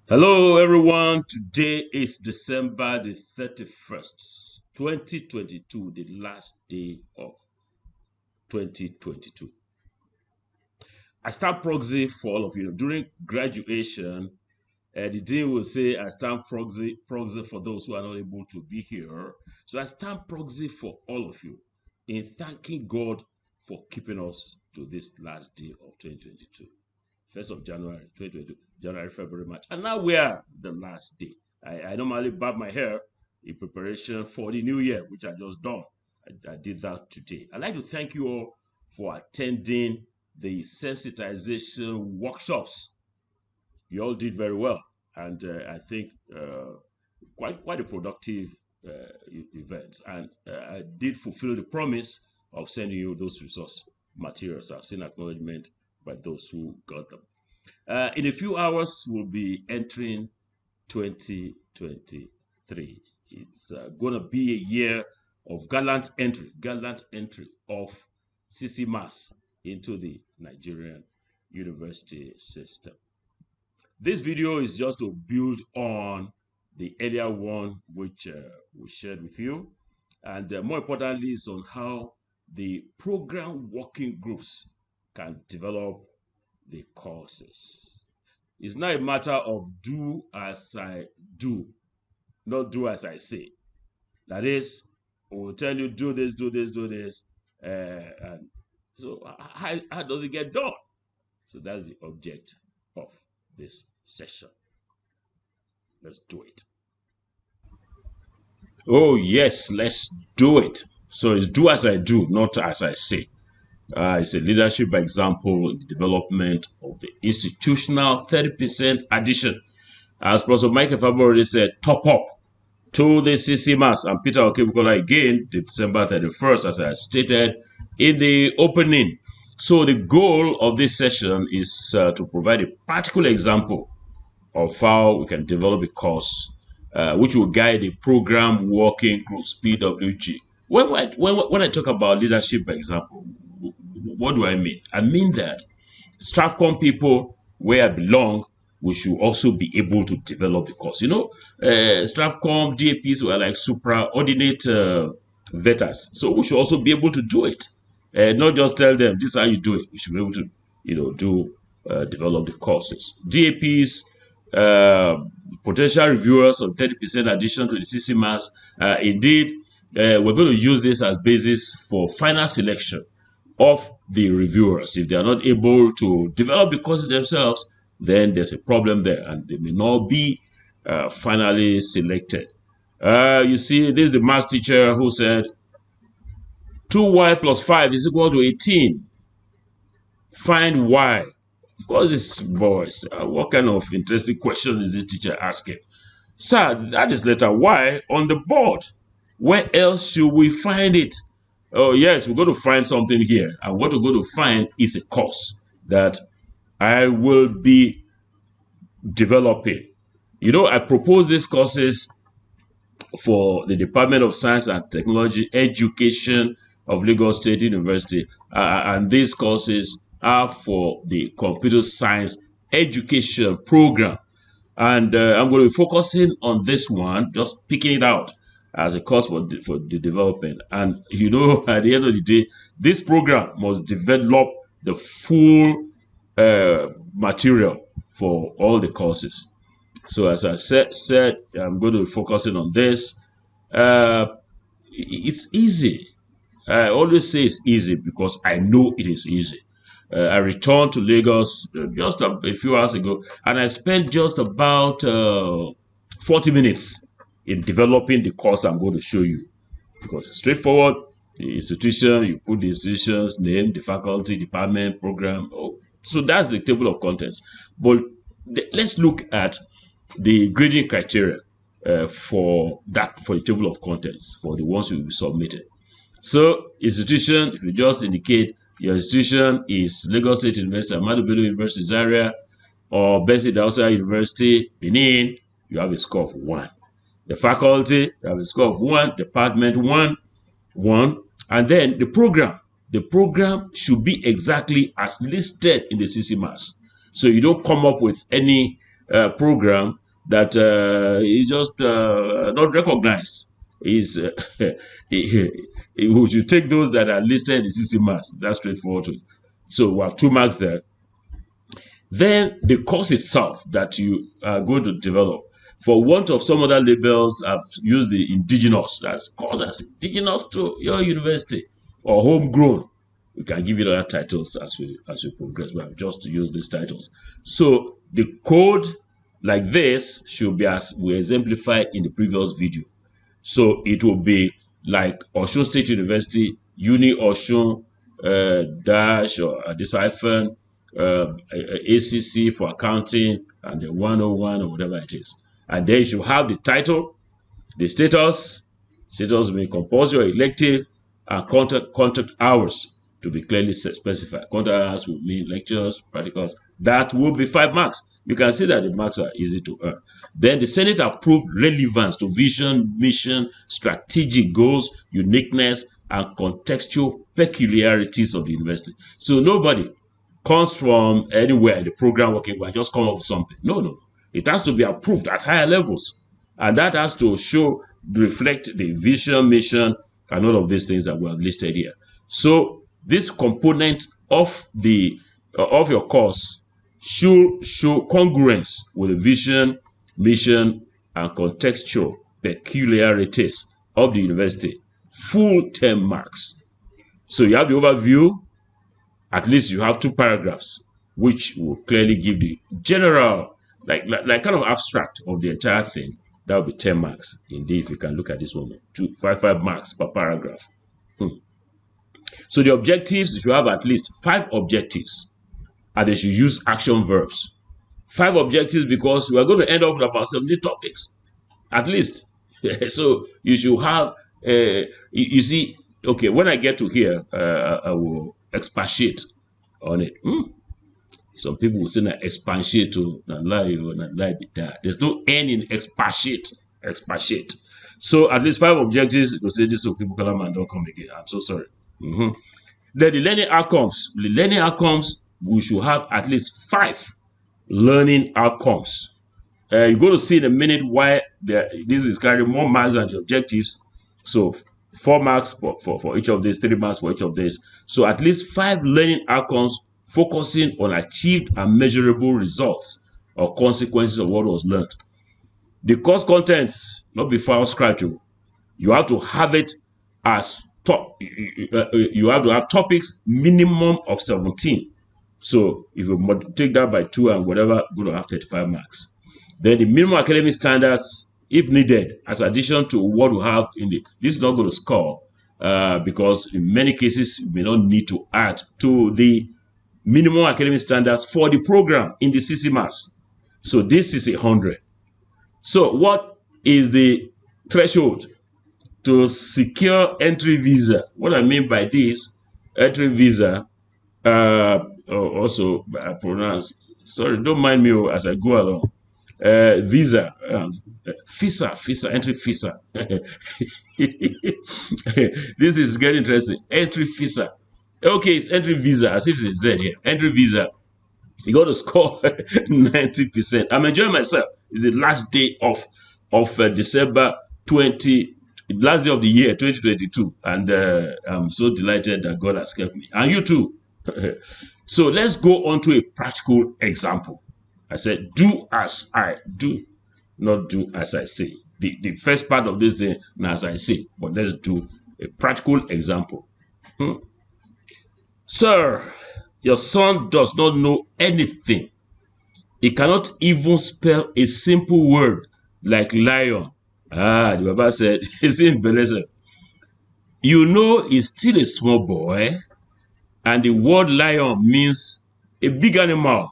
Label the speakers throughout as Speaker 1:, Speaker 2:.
Speaker 1: Hello everyone, today is December the 31st, 2022, the last day of 2022. I stand proxy for all of you. During graduation, the dean will say, I stand proxy for those who are not able to be here. So I stand proxy for all of you in thanking God for keeping us to this last day of 2022. 1st of January 2022, January, February, March. And now we are the last day. I normally barb my hair in preparation for the new year, which I just done. I did that today. I'd like to thank you all for attending the sensitization workshops. You all did very well. And I think quite a productive event. And I did fulfill the promise of sending you those resource materials. I've seen acknowledgement by those who got them. In a few hours, we'll be entering 2023. It's going to be a year of gallant entry of CC Mass into the Nigerian university system. This video is just to build on the earlier one which we shared with you, and more importantly, is on how the program working groups can develop the courses. It's not a matter of do as I do, not do as I say. That is, we'll tell you do this, and so how does it get done? So that's the object of this session. Let's do it. Oh yes, let's do it. So it's do as I do, not as I say. It's a leadership example in the development of the institutional 30% addition. As Professor Michael Fabo already said, top up to the CC Mass, and Peter Okebukola again, December 31st, as I stated in the opening. So the goal of this session is to provide a practical example of how we can develop a course which will guide the program working groups, PWG. When I talk about leadership example, what do I mean? I mean that Stratcom people, where I belong, we should also be able to develop the course. You know, Stratcom DAPs were like supraordinate vetters, so we should also be able to do it. Not just tell them this is how you do it. We should be able to, develop the courses. DAPs, potential reviewers of 30% addition to the CC Mass. Indeed, we're going to use this as basis for final selection of the reviewers. If they are not able to develop the courses themselves, then there's a problem there, and they may not be finally selected. You see, this is the maths teacher who said 2y plus 5 is equal to 18. Find y. Of course, this boys, what kind of interesting question is this teacher asking? Sir, that is letter y on the board. Where else should we find it? Oh yes, we're going to find something here, and what we're going to find is a course that I will be developing. You know, I propose these courses for the Department of Science and Technology Education of Lagos State University, and these courses are for the Computer Science Education Program, and I'm going to be focusing on this one, just picking it out as a course for the development. And you know, at the end of the day, this program must develop the full material for all the courses. So as I said, I'm going to be focusing on this. It's easy. I always say it's easy because I know it is easy. I returned to Lagos just a few hours ago, and I spent just about 40 minutes in developing the course I'm going to show you, because it's straightforward. The institution, you put the institution's name, the faculty, department, program. So that's the table of contents. But let's look at the grading criteria for the table of contents for the ones you will be submitted. So institution, if you just indicate your institution is Lagos State University, Ahmadu Bello University Zaria, or Bensi Dausa University, Benin, you have a score of 1. The faculty, you have a score of 1, department 1, 1, and then the program. The program should be exactly as listed in the CCMAS. So you don't come up with any program that is just not recognized. Is you take those that are listed in the CCMAS. That's straightforward. So we have 2 marks there. Then the course itself that you are going to develop. For want of some other labels, I've used the indigenous. That's course that's indigenous to your university, or homegrown. We can give it other titles as we progress. We have just to use these titles. So the code like this should be as we exemplified in the previous video. So it will be like Osun State University, Uni Osun dash or this hyphen ACC for accounting, and the 101 or whatever it is. And then you should have the title, the status will be compulsory or elective, and contact hours to be clearly specified. Contact hours will mean lectures, practicals. That will be 5 marks. You can see that the marks are easy to earn. Then the Senate approved relevance to vision, mission, strategic goals, uniqueness, and contextual peculiarities of the university. So nobody comes from anywhere in the program working and just come up with something. No. It has to be approved at higher levels. And that has to reflect the vision, mission, and all of these things that we have listed here. So this component of your course should show congruence with the vision, mission, and contextual peculiarities of the university. Full 10 marks. So you have the overview. At least you have 2 paragraphs, which will clearly give the general, like kind of abstract of the entire thing. That will be 10 marks. Indeed, if you can look at this one, 5 marks per paragraph. So the objectives, you should have at least 5 objectives, and they should use action verbs. 5 objectives because we are going to end up with about 70 topics, at least. So you should have, you see, okay, when I get to here, I will expatiate on it. Some people will say that expatiate to not lie or not lie be that. There's no N in expatiate. So at least 5 objectives. You say this Okebukola man don't come again. I'm so sorry. Then the learning outcomes. The learning outcomes, we should have at least 5 learning outcomes. You're going to see in a minute why this is carrying more marks than the objectives. So 4 marks for each of these, 3 marks for each of these. So at least 5 learning outcomes focusing on achieved and measurable results or consequences of what was learned. The course contents, not be file scratch. You have to have it as top. You have to have topics minimum of 17. So if you take that by 2 and whatever, you're going to have 35 marks. Then the minimum academic standards, if needed, as addition to what we have in this is not going to score because in many cases you may not need to add to the minimum academic standards for the program in the CCMAS. So this is 100. So what is the threshold to secure entry visa? What I mean by this, entry visa, also I pronounce, sorry, don't mind me as I go along. Visa, FISA, entry FISA. This is getting interesting. Entry FISA. Okay, it's entry visa, as if it's a Z here. Entry visa. You got to score 90%. I'm enjoying myself. It's the last day of December 20, last day of the year 2022, and I'm so delighted that God has kept me, and you too. So let's go on to a practical example. I said, do as I do, not do as I say. The first part of this thing, as I say, but let's do a practical example. Sir, your son does not know anything. He cannot even spell a simple word like lion. The Baba said, it's in Belezef. You know he's still a small boy, and the word lion means a big animal.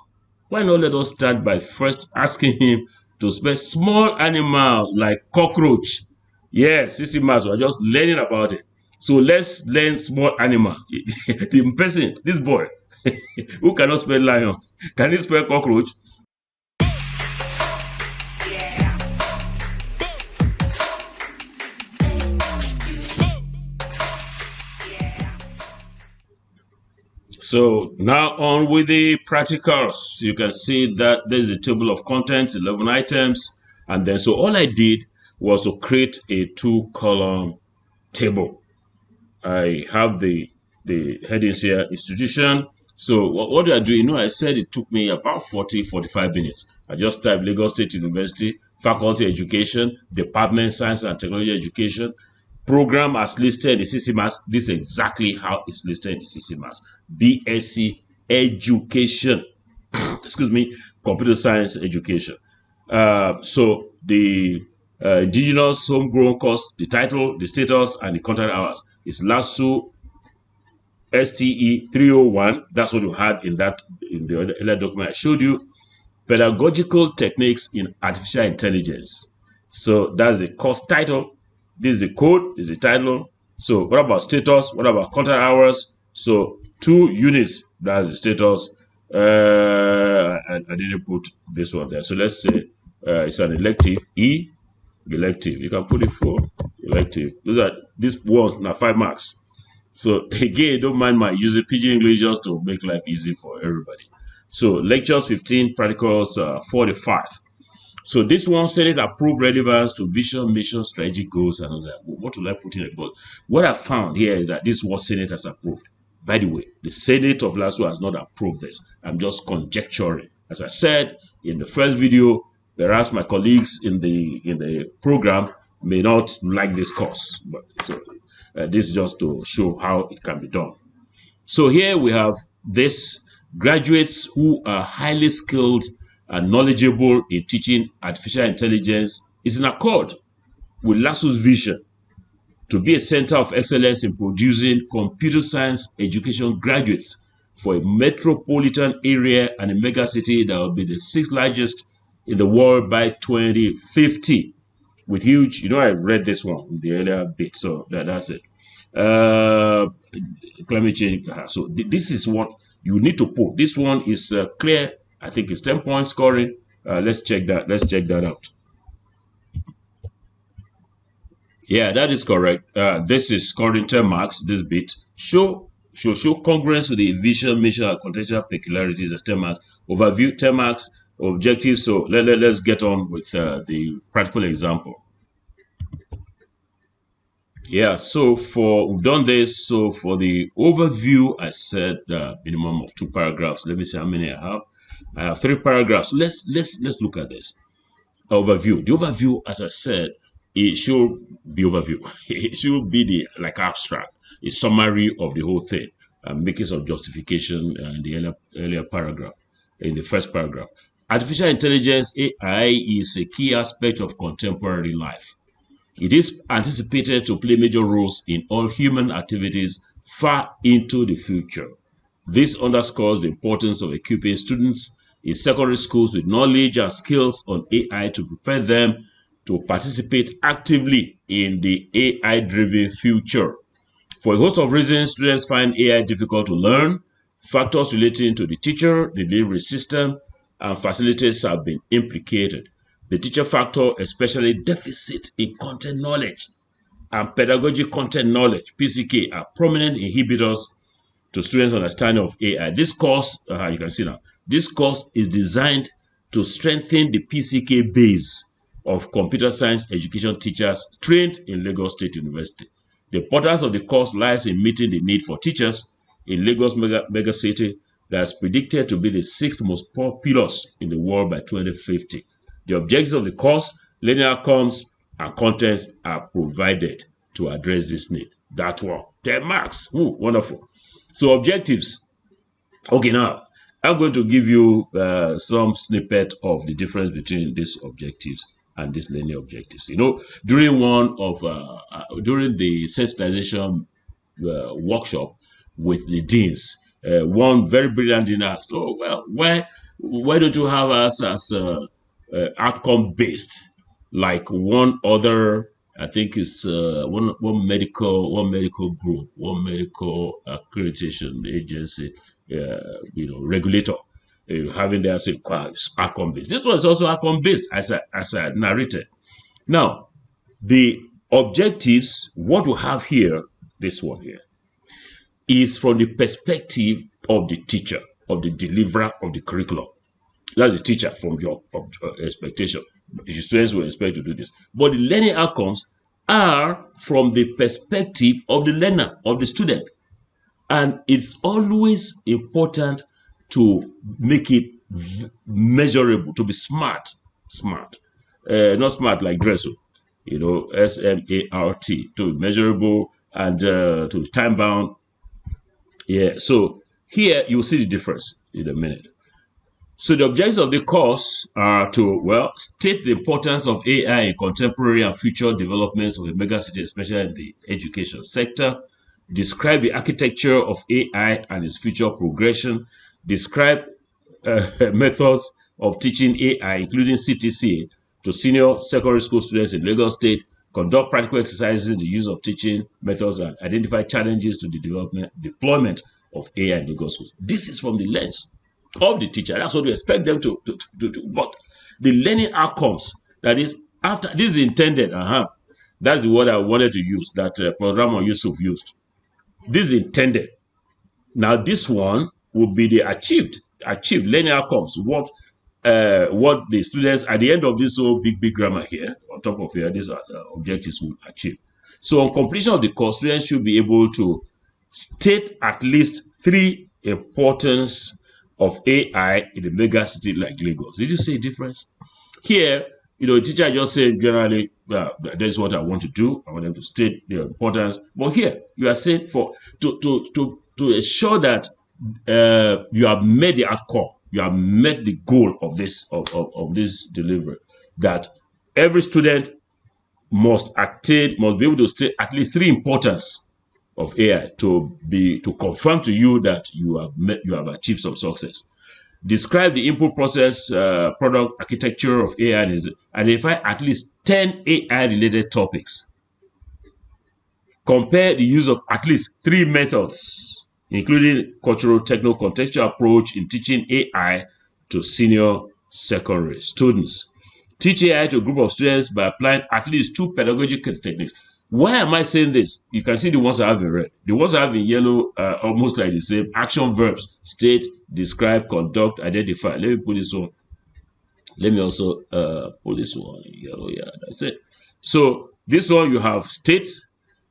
Speaker 1: Why not let us start by first asking him to spell small animal like cockroach? Yes, CCMAS, we're just learning about it. So let's learn small animal. The person, this boy, who cannot spell lion, can he spell cockroach? So now on with the practicals. You can see that there's a table of contents, 11 items. And then, so all I did was to create a 2-column table. I have the headings here, institution. So what do I do? You know, I said it took me about 45 minutes. I just typed Lagos State University, faculty education, department science and technology education, program as listed in the CCMAS. This is exactly how it's listed in the CCMAS. BSc education, excuse me, computer science education. So the indigenous homegrown course, the title, the status, and the contact hours is LASU STE 301. That's what you had in the earlier document I showed you. Pedagogical techniques in artificial intelligence. So that's the course title. This is the code, this is the title. So what about status? What about contact hours? So 2 units, that's the status. I didn't put this one there. So let's say it's an elective, elective. You can put it for elective. These ones now 5 marks. So again, don't mind my using PG English just to make life easy for everybody. So lectures 15, practicals 45. So this one said it approved relevance to vision, mission, strategic goals, and all that. What will I put in it? But what I found here is that this was Senate has approved. By the way, the Senate of LASU has not approved this. I'm just conjecturing. As I said in the first video, perhaps my colleagues in the program may not like this course, but so this is just to show how it can be done. So here we have this graduates who are highly skilled and knowledgeable in teaching artificial intelligence is in accord with LASU's vision to be a center of excellence in producing computer science education graduates for a metropolitan area and a mega city that will be the 6th largest in the world by 2050. With huge, you know, I read this one in the earlier bit, so that's it. Climate change. So this is what you need to put. This one is clear. I think it's 10 point scoring. Let's check that. Let's check that out. Yeah, that is correct. This is scoring 10 marks. This bit show congruence with the vision, mission, and contextual peculiarities as 10 marks. Overview 10 marks. Objectives. So let's get on with the practical example. Yeah, so we've done this. So for the overview, I said minimum of 2 paragraphs. Let me see how many I have. I have 3 paragraphs. Let's look at this overview. The overview, as I said, it should be overview. It should be the abstract, a summary of the whole thing, making some justification in the earlier paragraph, in the first paragraph. Artificial intelligence, AI, is a key aspect of contemporary life. It is anticipated to play major roles in all human activities far into the future. This underscores the importance of equipping students in secondary schools with knowledge and skills on AI to prepare them to participate actively in the AI-driven future. For a host of reasons, students find AI difficult to learn. Factors relating to the teacher, the delivery system, and facilities have been implicated. The teacher factor, especially deficit in content knowledge and pedagogic content knowledge, PCK, are prominent inhibitors to students' understanding of AI. This course, you can see now, this course is designed to strengthen the PCK base of computer science education teachers trained in Lagos State University. The importance of the course lies in meeting the need for teachers in Lagos mega city that is predicted to be the 6th most populous in the world by 2050. The objectives of the course, learning outcomes, and contents are provided to address this need. That's one. 10 marks. Ooh, wonderful. So objectives. Okay, now I'm going to give you some snippet of the difference between these objectives and these learning objectives. You know, during the sensitization workshop with the deans, one very brilliant dean asked, "Oh well, why don't you have us as outcome based like one other?" I think it's one medical group, one medical accreditation agency, regulator, having their say outcome based. This was also outcome based, as I narrated. Now, the objectives, what we have here, this one here. is from the perspective of the teacher, of the deliverer of the curriculum. That's the teacher from your expectation. Your students will expect to do this. But the learning outcomes are from the perspective of the learner, of the student. And it's always important to make it measurable, to be smart. Not smart like Dressel, SMART, to be measurable and to time bound. Yeah, so here you'll see the difference in a minute. So the objectives of the course are to, state the importance of AI in contemporary and future developments of a megacity, especially in the education sector. Describe the architecture of AI and its future progression. Describe methods of teaching AI, including CTC, to senior secondary school students in Lagos State. Conduct practical exercises in the use of teaching methods and identify challenges to the deployment of AI in Lagos schools. This is from the lens of the teacher. That's what we expect them to do. But the learning outcomes, that is, after this is intended, that's the word I wanted to use, that Programmer Yusuf used. This is intended. Now, this one will be the achieved learning outcomes. What the students at the end of this whole big grammar here, on top of here, these objectives will achieve. So, on completion of the course, students should be able to state at least 3 importance of AI in a mega city like Lagos. Did you see a difference? Here, the teacher just said generally, that is what I want to do. I want them to state the importance. But here, you are saying to ensure that you have met the outcome, you have met the goal of this delivery, that every student must be able to state at least 3 importance of AI to confirm to you that you have achieved some success. Describe the input process, product architecture of AI, and identify at least 10 AI-related topics. Compare the use of at least 3 methods, including cultural, techno-contextual approach in teaching AI to senior secondary students. Teach AI to a group of students by applying at least 2 pedagogical techniques. Why am I saying this? You can see the ones I have in red. The ones I have in yellow are almost like the same. Action verbs: state, describe, conduct, identify. Let me put this one. Let me also put this one in yellow. Yeah, that's it. So this one, you have state,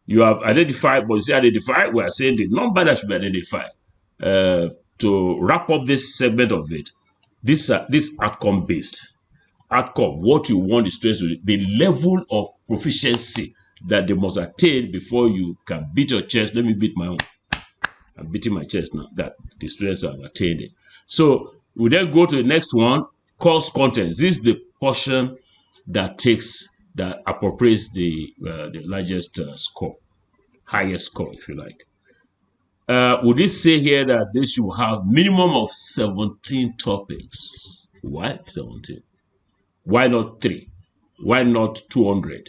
Speaker 1: you have identified, but you see identify, we are saying the number that should be identified. To wrap up this segment of it, this outcome based. Outcome, what you want the students to do, the level of proficiency that they must attain before you can beat your chest. Let me beat my own. I'm beating my chest now that the students have attained it. So we then go to the next one, course contents. This is the portion that appropriates the largest score, highest score, if you like. Would this say here that they should have minimum of 17 topics? Why 17? Why not 3? Why not 200?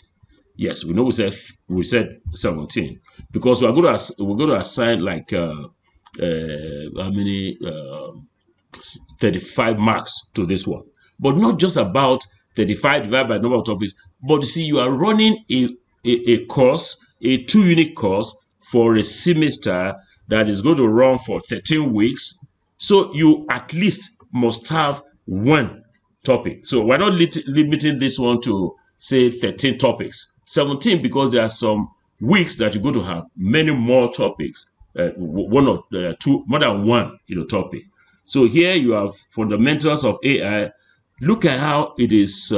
Speaker 1: Yes, we know we said 17 because we're going to assign like how many 35 marks to this one, but not just about 35 divided by number of topics. But you see, you are running a course, a 2-unit course for a semester that is going to run for 13 weeks. So you at least must have 1 topic. So we're not limiting this one to say 13 topics. 17 because there are some weeks that you're going to have many more topics, 1 or 2, more than 1 topic. So here you have fundamentals of AI. Look at how it is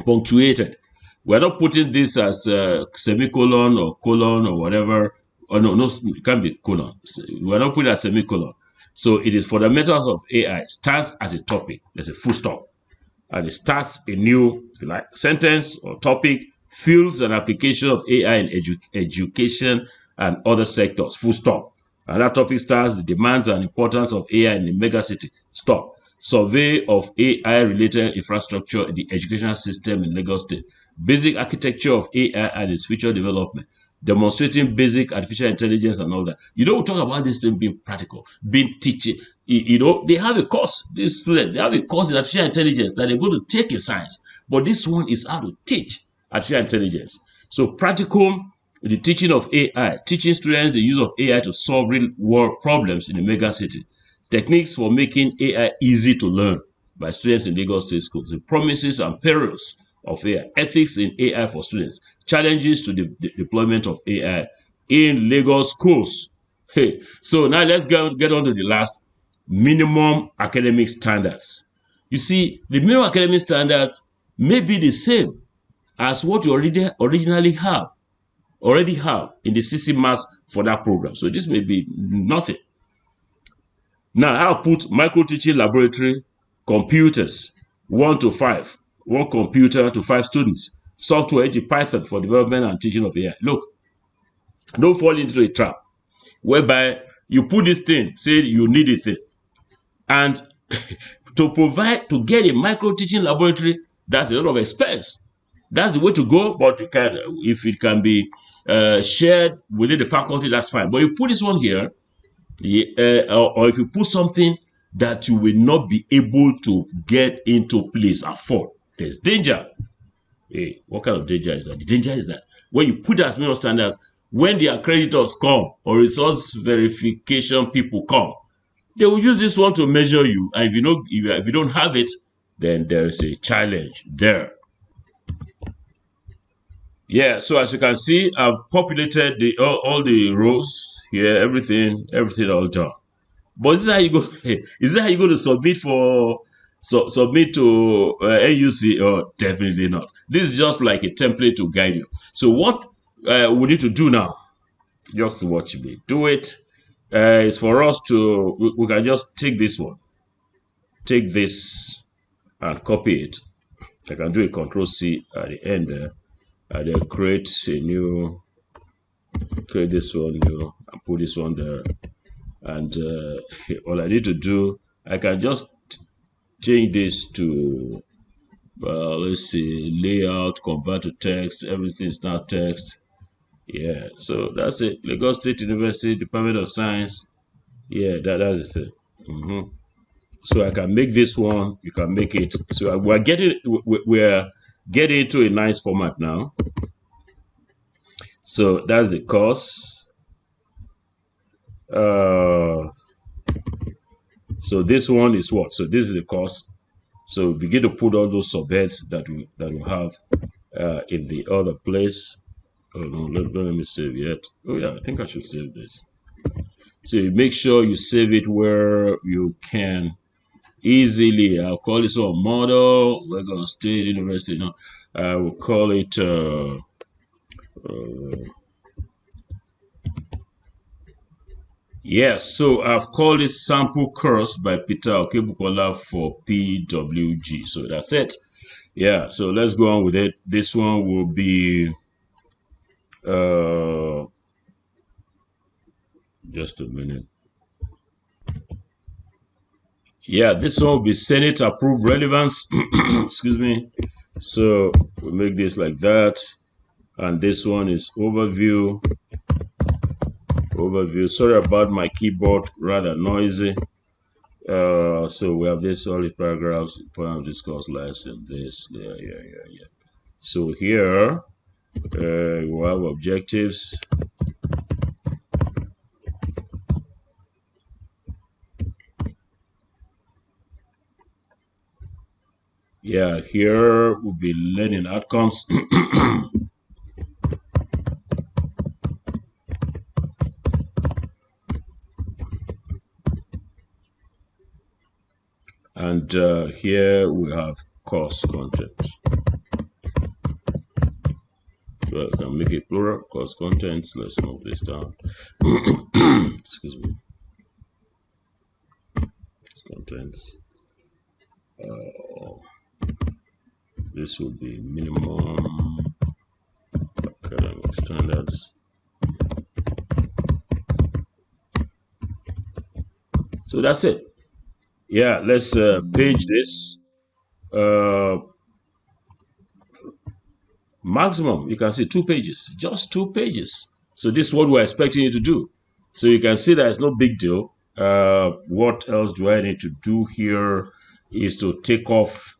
Speaker 1: punctuated. We're not putting this as semicolon or colon or whatever. Oh no, it can't be colon. We're not putting it as semicolon. So it is fundamentals of AI. Starts as a topic. There's a full stop. And it starts a new, if you like, sentence or topic, fields and application of AI in education and other sectors, full stop. And that topic starts the demands and importance of AI in the megacity, stop. Survey of AI-related infrastructure in the educational system in Lagos State. Basic architecture of AI and its future development. Demonstrating basic artificial intelligence and all that. We talk about this thing being practical, being teaching. They have a course, these students, they have a course in artificial intelligence that they're going to take in science. But this one is how to teach artificial intelligence. So practical The teaching of AI, teaching students the use of AI to solve real-world problems in a mega city. Techniques for making AI easy to learn by students in Lagos State Schools. The promises and perils of AI. Ethics in AI for students. Challenges to the deployment of AI in Lagos schools. Hey, so now let's get on to the last, minimum academic standards. You see, the minimum academic standards may be the same as what you already have in the CC Maths for that program. So this may be nothing. Now I'll put micro teaching laboratory, computers 1 to 5, 1 computer to 5 students, software Python for development and teaching of AI. Look, don't fall into a trap whereby you put this thing, say you need a thing, and to get a micro teaching laboratory, that's a lot of expense. That's the way to go, but you can, if it can be shared within the faculty, that's fine. But you put this one here, or if you put something that you will not be able to get into place, afford, there's danger. Hey, what kind of danger is that? The danger is that when you put as many standards, when the accreditors come or resource verification people come, they will use this one to measure you. And if you don't have it, then there is a challenge there. Yeah, so as you can see, I've populated all the rows here, everything all done. But this is how you go. Is that how you go to submit to NUC? Oh, definitely not. This is just like a template to guide you. So what we need to do now, just to watch me do it, is for us to, we can just take this one, take this and copy it. I can do a Control-C at the end there, and then create this one new, and put this one there. And all I need to do, I can just change this to, let's see, layout, convert to text. Everything is now text. Yeah, so that's it. Lagos State University, Department of Science. Yeah, that's it. So I can make this one. You can make it. So we're getting into a nice format now. So that's the course. So this one is what? So this is the course. So begin to put all those subheads that we have in the other place. Oh no, let me save yet. Oh yeah, I think I should save this. So you make sure you save it where you can easily. I'll call this one model Lagos State University. No, I will call it yes, so I've called it sample course by Peter Okebukola for PWG. So that's it. Yeah, so let's go on with it. This one will be just a minute. Yeah, this one will be Senate approved relevance. Excuse me. So we'll make this like that. And this one is overview. Sorry about my keyboard, rather noisy. So we have this, all the paragraphs, point of discourse lesson, this, yeah. So here we have objectives. Yeah, here will be learning outcomes. And here we have course content. Well, I can make it plural, course contents. Let's move this down. Excuse me. Contents. This will be minimum academic standards. So that's it. Yeah, let's page this. Maximum, you can see 2 pages, just 2 pages. So this is what we're expecting you to do. So you can see that it's no big deal. What else do I need to do here is to take off,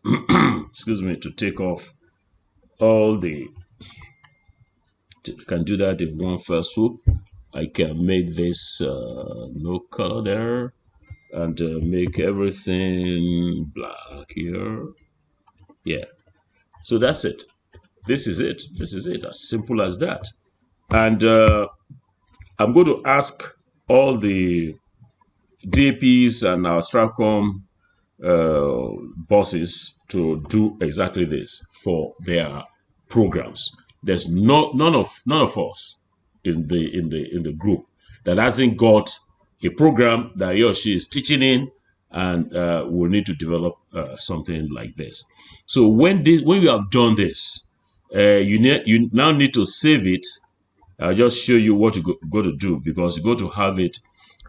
Speaker 1: excuse me, to take off all the can do that in one fell swoop. I can make this no color there, and make everything black here. Yeah, so that's it. This is it. This is it. As simple as that. And I'm going to ask all the DAPs and our Stratcom bosses to do exactly this for their programs. There's none of us in the group that hasn't got a program that he or she is teaching in, and will need to develop something like this. So when you have done this, you now need to save it. I'll just show you what you go to do, because you go to have it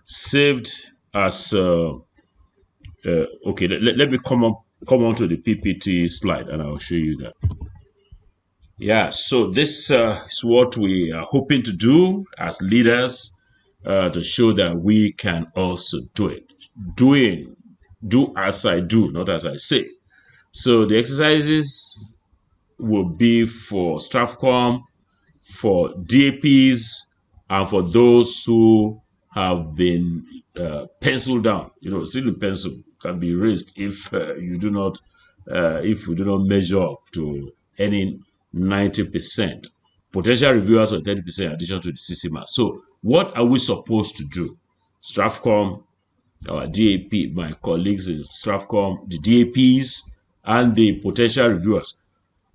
Speaker 1: saved as okay. Let me come on to the PPT slide, and I'll show you that. Yeah, so this is what we are hoping to do as leaders, to show that we can also do it. Do as I do, not as I say. So the exercises will be for Stratcom, for DAPs, and for those who have been penciled down. Still the pencil can be erased if you do not measure up to any 90%. Potential reviewers of 30% addition to the CCMA. So what are we supposed to do? Stratcom, our DAP, my colleagues in Stratcom, the DAPs, and the potential reviewers.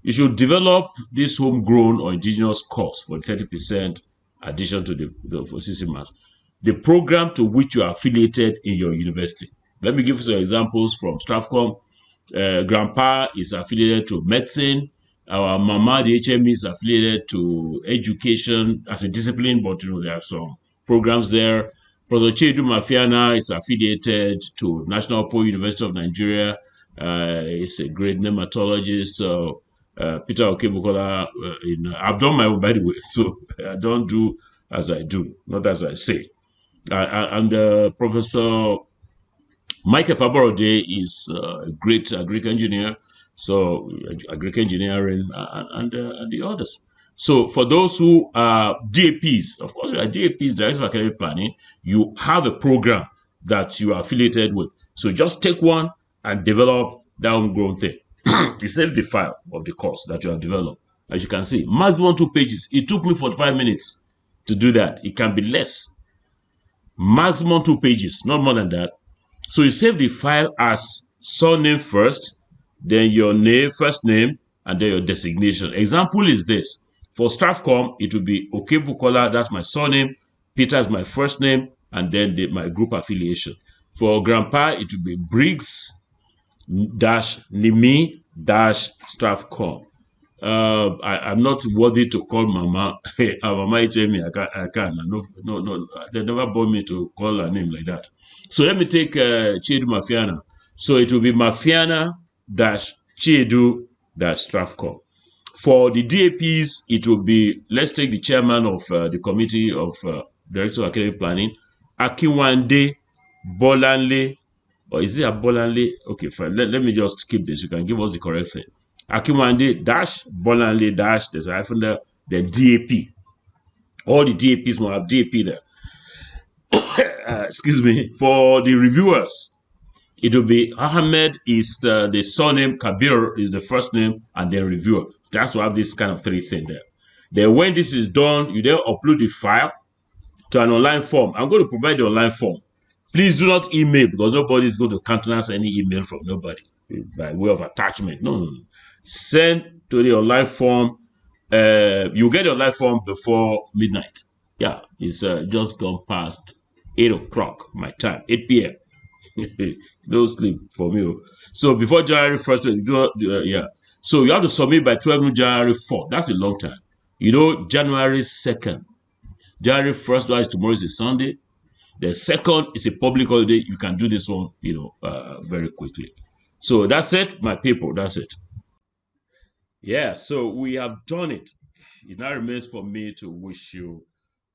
Speaker 1: You should develop this homegrown or indigenous course for 30% addition to for CCMAS. The program to which you are affiliated in your university. Let me give you some examples from Stratcom. Grandpa is affiliated to medicine. Our Mama, the HME, is affiliated to education as a discipline, but there are some programs there. Professor Chiedu Mafiana is affiliated to National Poly University of Nigeria. He's a great nematologist. Peter Okebukola, I've done my own, by the way, so I don't do as I do, not as I say. And Professor Mike Faborode is a great agric engineer, so agric engineering and the others. So for those who are DAPs, of course, you are DAPs, Directors of Academic Planning, you have a program that you are affiliated with. So just take one and develop that homegrown thing. You save the file of the course that you have developed. As you can see, maximum 2 pages. It took me 45 minutes to do that. It can be less. Maximum 2 pages, not more than that. So you save the file as surname first, then your name, first name, and then your designation. Example is this. For Stratcom, it will be Okebukola, that's my surname. Peter is my first name, and then my group affiliation. For Grandpa, it will be Briggs Nimi Stratcom. I'm not worthy to call Mama. Mama HME, I can't. No. They never brought me to call her name like that. So let me take Chiedu Mafiana. So it will be Mafiana Chiedu Stratcom. For the DAPs, it will be, let's take the chairman of the committee of Director of Academic Planning, Akinwande Bolanle. Or is it a Bolanle? Okay, fine. Let me just keep this. You can give us the correct thing. Akinwande Bolanle there's a hyphen there, then DAP. All the DAPs will have DAP there. Excuse me. For the reviewers, it will be Ahmed is the surname, Kabir is the first name, and then reviewer. That's to have this kind of 3 thing there. Then when this is done, you then upload the file to an online form. I'm going to provide the online form. Please do not email, because nobody is going to countenance any email from nobody by way of attachment. No. Send to the online form. You get the online form before midnight. Yeah, it's just gone past 8 o'clock my time, 8 p.m. No sleep for me. So before January 1st, yeah. So you have to submit by 12 January 4th. That's a long time. January 2nd. January 1st, tomorrow is a Sunday. The 2nd is a public holiday. You can do this one, very quickly. So that's it, my people. That's it. Yeah, so we have done it. It now remains for me to wish you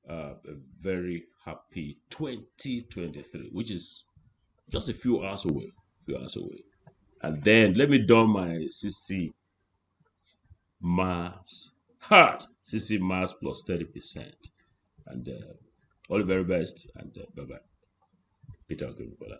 Speaker 1: a very happy 2023, which is just a few hours away. And then let me don my CC mask. Hard CC mass plus 30%. And all the very best. And bye bye. Peter Okebukola.